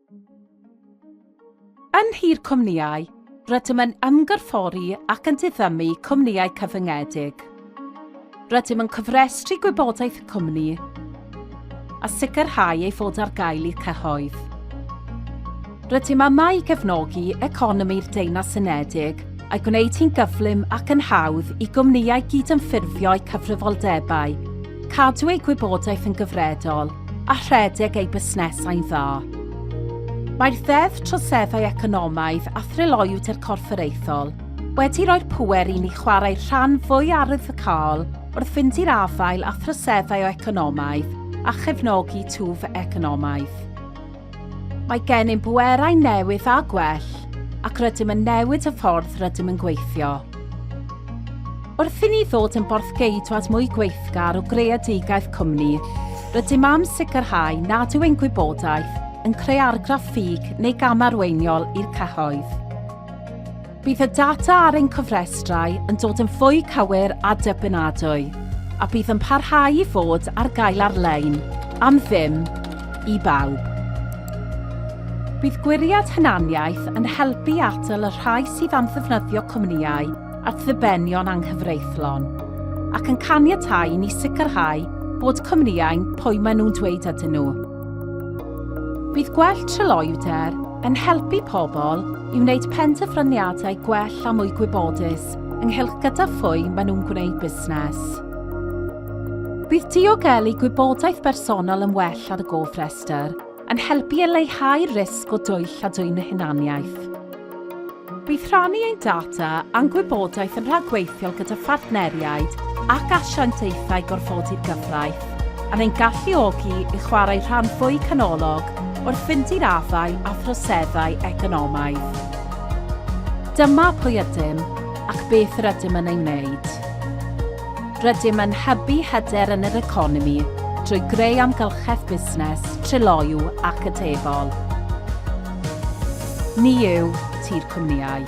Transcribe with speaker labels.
Speaker 1: Yn Tŷ'r Cwmnïau, rydym yn ymgylchori ac yn diddymu cwmnïau cyfyngedig. Rydym yn cofrestru gwybodaeth y cwmni a sicrhau ei fod ar gael i'r cyhoedd. Rydym yma i gefnogi economi'r Deyrnas Unedig a'i gwneud hi'n gyflym ac yn hawdd i gwmnïau gydymffurfio eu cyfrifoldebau, cadw eu gwybodaeth yn gyfredol a rhedeg eu busnesau'n dda. Mae'r ddeddf droseddau economaidd a tryloyw corfforaethol wedi rhoi'r pŵer i ni chwarae rhan fwy arwyddocaol wrth fynd i'r afael a throseddau o economaidd a chefnogi twf economaidd. Mae gennym bwerau newydd a gwell ac rydym yn newid y ffordd rydym yn gweithio. Wrth i ni ddod yn borthgeidwad mwy gweithgar o greadigaeth cwmni, rydym am sicrhau nad yw ein gwybodaeth yn creu argraff ffug neu gamarweiniol i'r cyhoedd. Bydd y data ar ein cofrestrau yn dod yn fwy cywir a dibynadwy, a bydd yn parhau i fod ar gael ar-lein, am ddim, i bawb. Bydd gwiriad hunaniaeth yn helpu atal y rhai sydd am ddefnyddio cwmnïau at ddibenion anghyfreithlon, ac yn caniatáu i ni sicrhau bod cwmnïau'n pwy maen nhw'n dweud ydyn nhw. Bydd gwell tryloyw yn helpu pobl i wneud penderfyniadau gwell a mwy gwybodus ynghylch gyda phwy maen nhw'n gwneud busnes. Bydd diogelu gwybodaeth bersonol yn well ar y cofrestru yn helpu i leihau risg o dwyll a dwyn y hunaniaeth. Bydd rhannu ein data a'n gwybodaeth yn rhagweithiol gyda phartneriaid ac asiantaethau gorfodi'r gyfraith, a'n ein galluogi i chwarae rhan fwy canolog wrth fynd i'r afael a throseddau economaidd. Dyma pwy ydym ac beth rydym yn ei wneud. Rydym yn hybu hyder yn yr economi drwy greu amgylchedd busnes, tryloyw ac atebol. Ni yw Tŷ'r Cwmnïau.